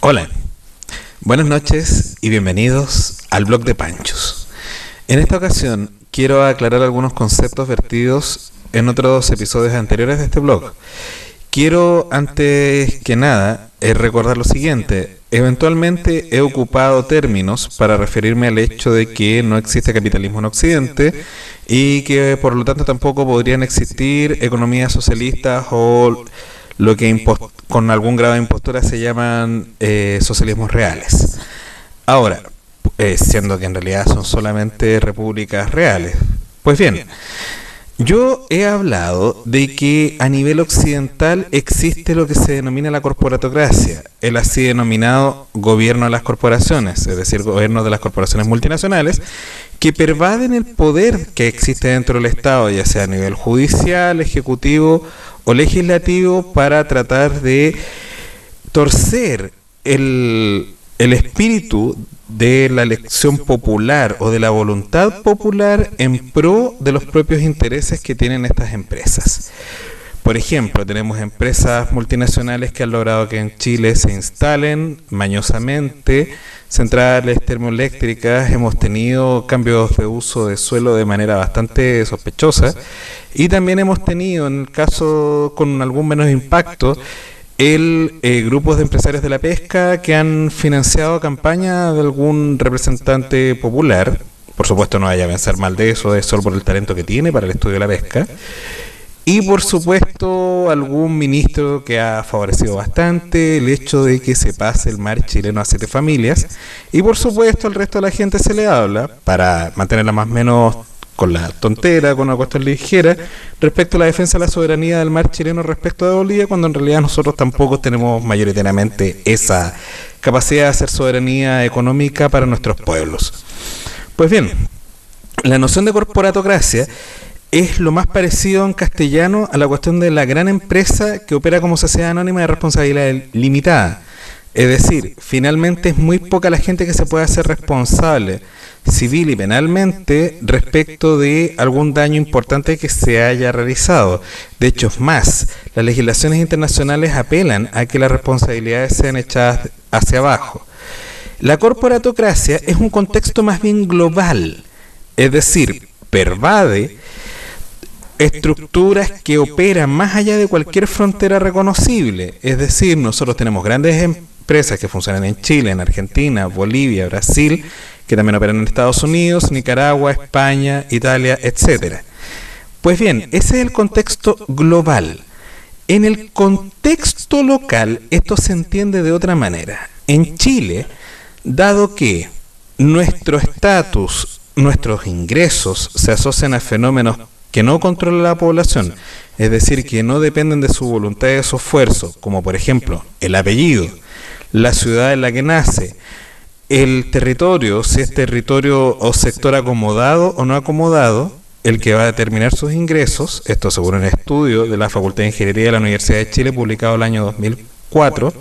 Hola, buenas noches y bienvenidos al blog de Panchos. En esta ocasión quiero aclarar algunos conceptos vertidos en otros episodios anteriores de este blog. Quiero antes que nada recordar lo siguiente. Eventualmente he ocupado términos para referirme al hecho de que no existe capitalismo en Occidente y que por lo tanto tampoco podrían existir economías socialistas o lo que con algún grado de impostura se llaman socialismos reales. Ahora, siendo que en realidad son solamente repúblicas reales. Pues bien, yo he hablado de que a nivel occidental existe lo que se denomina la corporatocracia, el así denominado gobierno de las corporaciones, es decir, gobierno de las corporaciones multinacionales, que pervaden el poder que existe dentro del Estado, ya sea a nivel judicial, ejecutivo o legislativo, para tratar de torcer el espíritu de la elección popular o de la voluntad popular en pro de los propios intereses que tienen estas empresas. Por ejemplo, tenemos empresas multinacionales que han logrado que en Chile se instalen mañosamente centrales termoeléctricas. Hemos tenido cambios de uso de suelo de manera bastante sospechosa, y también hemos tenido, en el caso con algún menos impacto, grupos de empresarios de la pesca que han financiado campaña de algún representante popular. Por supuesto, no vaya a pensar mal de eso, es solo por el talento que tiene para el estudio de la pesca. Y por supuesto, algún ministro que ha favorecido bastante el hecho de que se pase el mar chileno a 7 familias. Y por supuesto, al resto de la gente se le habla, para mantenerla más o menos con la tontera, con una cuestión ligera, respecto a la defensa de la soberanía del mar chileno respecto de Bolivia, cuando en realidad nosotros tampoco tenemos mayoritariamente esa capacidad de hacer soberanía económica para nuestros pueblos. Pues bien, la noción de corporatocracia es lo más parecido en castellano a la cuestión de la gran empresa que opera como sociedad anónima de responsabilidad limitada. Es decir, finalmente es muy poca la gente que se puede hacer responsable civil y penalmente respecto de algún daño importante que se haya realizado. De hecho, es más, las legislaciones internacionales apelan a que las responsabilidades sean echadas hacia abajo. La corporatocracia es un contexto más bien global, es decir, pervade estructuras que operan más allá de cualquier frontera reconocible. Es decir, nosotros tenemos grandes empresas que funcionan en Chile, en Argentina, Bolivia, Brasil, que también operan en Estados Unidos, Nicaragua, España, Italia, etcétera. Pues bien, ese es el contexto global. En el contexto local, esto se entiende de otra manera. En Chile, dado que nuestro estatus, nuestros ingresos se asocian a fenómenos que no controla la población, es decir, que no dependen de su voluntad y de su esfuerzo, como por ejemplo el apellido, la ciudad en la que nace, el territorio, si es territorio o sector acomodado o no acomodado, el que va a determinar sus ingresos. Esto según un estudio de la Facultad de Ingeniería de la Universidad de Chile publicado el año 2004,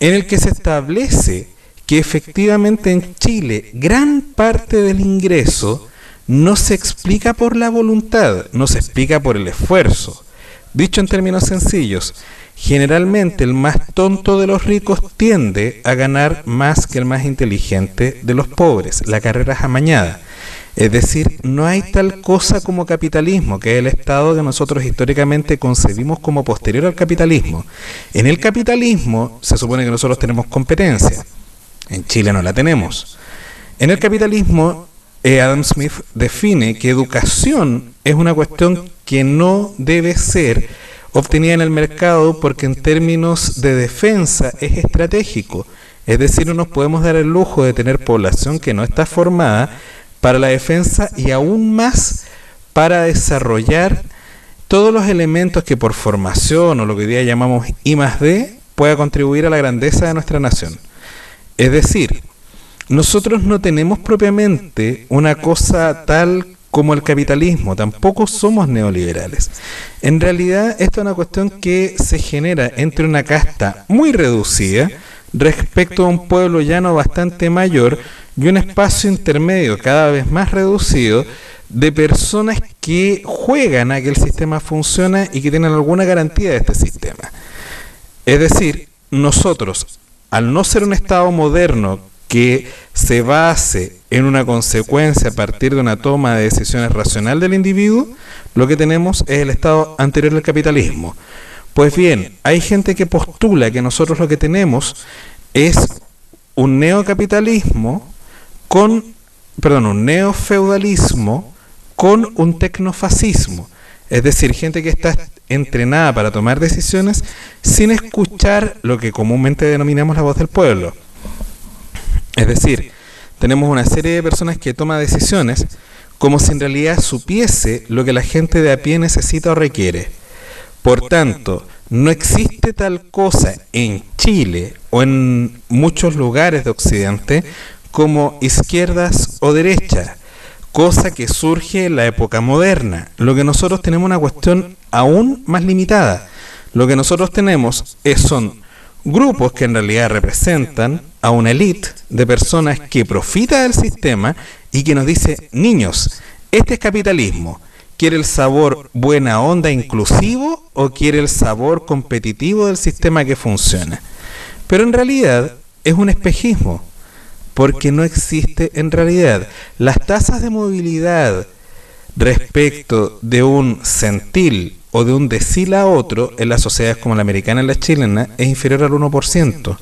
en el que se establece que efectivamente en Chile gran parte del ingreso no se explica por la voluntad, no se explica por el esfuerzo. Dicho en términos sencillos, generalmente el más tonto de los ricos tiende a ganar más que el más inteligente de los pobres. La carrera es amañada. Es decir, no hay tal cosa como capitalismo, que es el estado que nosotros históricamente concebimos como posterior al capitalismo. En el capitalismo se supone que nosotros tenemos competencia. En Chile no la tenemos. En el capitalismo, Adam Smith define que educación es una cuestión que no debe ser obtenida en el mercado porque en términos de defensa es estratégico. Es decir, no nos podemos dar el lujo de tener población que no está formada para la defensa y aún más para desarrollar todos los elementos que por formación o lo que hoy día llamamos I+D pueda contribuir a la grandeza de nuestra nación. Es decir, nosotros no tenemos propiamente una cosa tal como el capitalismo, tampoco somos neoliberales. En realidad, esta es una cuestión que se genera entre una casta muy reducida respecto a un pueblo llano bastante mayor y un espacio intermedio cada vez más reducido de personas que juegan a que el sistema funcione y que tienen alguna garantía de este sistema. Es decir, nosotros al no ser un Estado moderno que se base en una consecuencia a partir de una toma de decisiones racional del individuo, lo que tenemos es el estado anterior al capitalismo. Pues bien, hay gente que postula que nosotros lo que tenemos es un neocapitalismo un neofeudalismo con un tecnofascismo. Es decir, gente que está entrenada para tomar decisiones sin escuchar lo que comúnmente denominamos la voz del pueblo. Es decir, tenemos una serie de personas que toman decisiones como si en realidad supiese lo que la gente de a pie necesita o requiere. Por tanto, no existe tal cosa en Chile o en muchos lugares de Occidente como izquierdas o derechas, cosa que surge en la época moderna. Lo que nosotros tenemos es una cuestión aún más limitada. Lo que nosotros tenemos son grupos que en realidad representan a una élite de personas que profita del sistema y que nos dice: niños, este es capitalismo. ¿Quiere el sabor buena onda inclusivo o quiere el sabor competitivo del sistema que funciona? Pero en realidad es un espejismo, porque no existe en realidad. Las tasas de movilidad respecto de un centil o de un decil a otro en las sociedades como la americana y la chilena es inferior al 1%.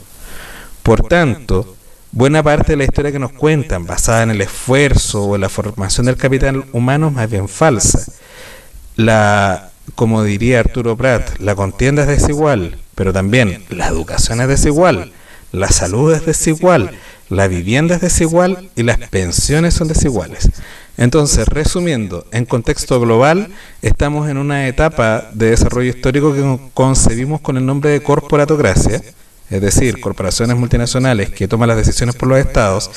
Por tanto, buena parte de la historia que nos cuentan, basada en el esfuerzo o en la formación del capital humano, es más bien falsa. Como diría Arturo Prat, la contienda es desigual, pero también la educación es desigual, la salud es desigual, la vivienda es desigual y las pensiones son desiguales. Entonces, resumiendo, en contexto global, estamos en una etapa de desarrollo histórico que concebimos con el nombre de corporatocracia, es decir, corporaciones multinacionales que toman las decisiones por los estados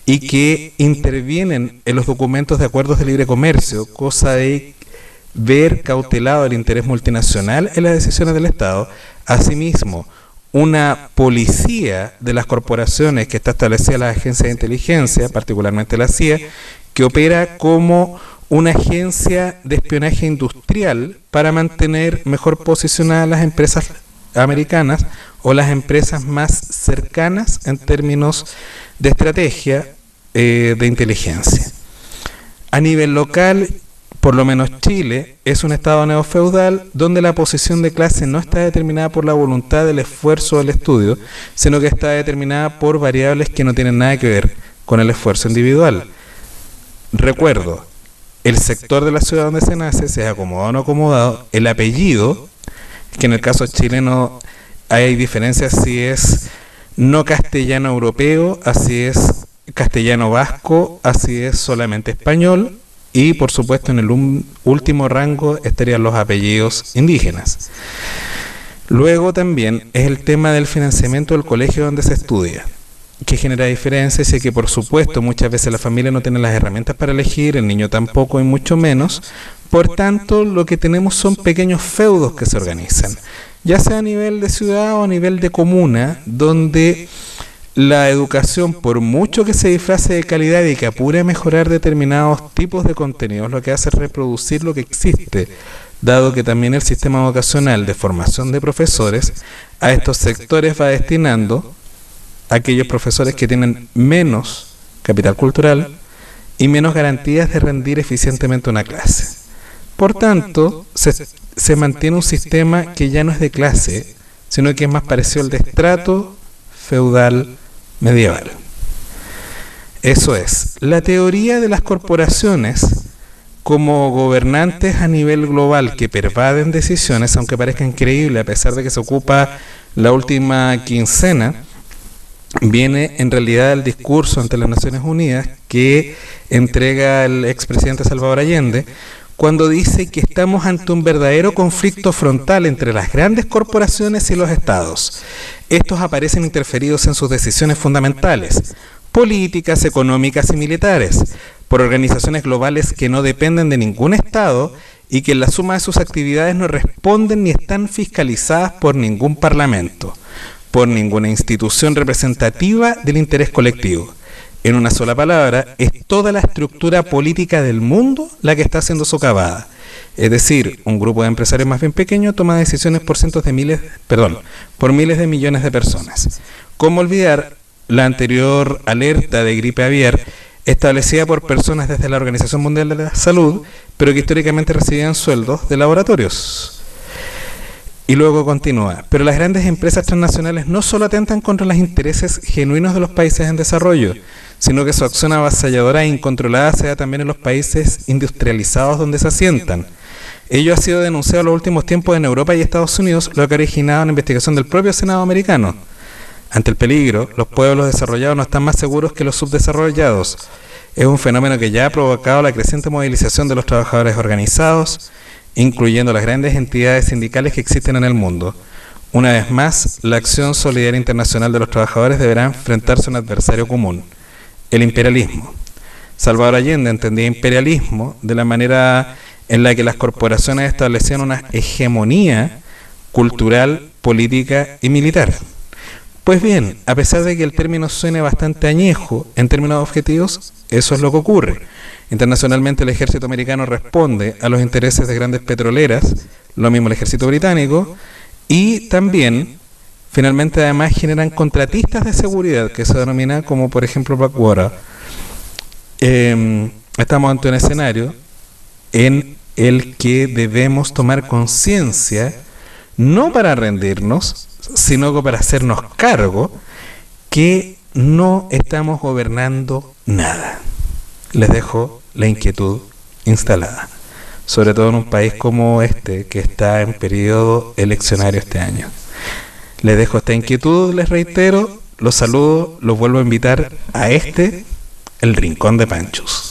y que intervienen en los documentos de acuerdos de libre comercio, cosa de ver cautelado el interés multinacional en las decisiones del Estado. Asimismo, una policía de las corporaciones que está establecida en las agencias de inteligencia, particularmente la CIA, que opera como una agencia de espionaje industrial para mantener mejor posicionadas las empresas americanas o las empresas más cercanas en términos de estrategia de inteligencia. A nivel local, por lo menos Chile es un estado neofeudal donde la posición de clase no está determinada por la voluntad del esfuerzo del estudio, sino que está determinada por variables que no tienen nada que ver con el esfuerzo individual. Recuerdo, el sector de la ciudad donde se nace, sea acomodado o no acomodado, el apellido, que en el caso chileno hay diferencias si es no castellano europeo, así es castellano vasco, así es solamente español, y por supuesto en el último rango estarían los apellidos indígenas. Luego también es el tema del financiamiento del colegio donde se estudia, que genera diferencias y que por supuesto muchas veces la familia no tiene las herramientas para elegir, el niño tampoco y mucho menos. Por tanto, lo que tenemos son pequeños feudos que se organizan, ya sea a nivel de ciudad o a nivel de comuna, donde la educación, por mucho que se disfrace de calidad y que apure a mejorar determinados tipos de contenidos, lo que hace es reproducir lo que existe, dado que también el sistema vocacional de formación de profesores a estos sectores va destinando a aquellos profesores que tienen menos capital cultural y menos garantías de rendir eficientemente una clase. Por tanto, se mantiene un sistema que ya no es de clase, sino que es más parecido al de estrato feudal medieval. Eso es, la teoría de las corporaciones como gobernantes a nivel global que pervaden decisiones, aunque parezca increíble a pesar de que se ocupa la última quincena, viene en realidad del discurso ante las Naciones Unidas que entrega el expresidente Salvador Allende, cuando dice que estamos ante un verdadero conflicto frontal entre las grandes corporaciones y los estados. Estos aparecen interferidos en sus decisiones fundamentales, políticas, económicas y militares, por organizaciones globales que no dependen de ningún estado y que en la suma de sus actividades no responden ni están fiscalizadas por ningún parlamento, por ninguna institución representativa del interés colectivo. En una sola palabra, es toda la estructura política del mundo la que está siendo socavada. Es decir, un grupo de empresarios más bien pequeño toma decisiones por por miles de millones de personas. ¿Cómo olvidar la anterior alerta de gripe aviar establecida por personas desde la Organización Mundial de la Salud, pero que históricamente recibían sueldos de laboratorios? Y luego continúa, pero las grandes empresas transnacionales no solo atentan contra los intereses genuinos de los países en desarrollo, sino que su acción avasalladora e incontrolada se da también en los países industrializados donde se asientan. Ello ha sido denunciado en los últimos tiempos en Europa y Estados Unidos, lo que ha originado una investigación del propio Senado americano. Ante el peligro, los pueblos desarrollados no están más seguros que los subdesarrollados. Es un fenómeno que ya ha provocado la creciente movilización de los trabajadores organizados, incluyendo las grandes entidades sindicales que existen en el mundo. Una vez más, la acción solidaria internacional de los trabajadores deberá enfrentarse a un adversario común, el imperialismo. Salvador Allende entendía imperialismo de la manera en la que las corporaciones establecían una hegemonía cultural, política y militar. Pues bien, a pesar de que el término suene bastante añejo en términos objetivos, eso es lo que ocurre. Internacionalmente el ejército americano responde a los intereses de grandes petroleras, lo mismo el ejército británico, y también, finalmente además generan contratistas de seguridad, que se denomina como por ejemplo Blackwater. Estamos ante un escenario en el que debemos tomar conciencia, no para rendirnos, sino para hacernos cargo que no estamos gobernando nada. Les dejo la inquietud instalada, sobre todo en un país como este, que está en periodo eleccionario este año. Les dejo esta inquietud, les reitero, los saludo, los vuelvo a invitar a el Rincón de Panchos.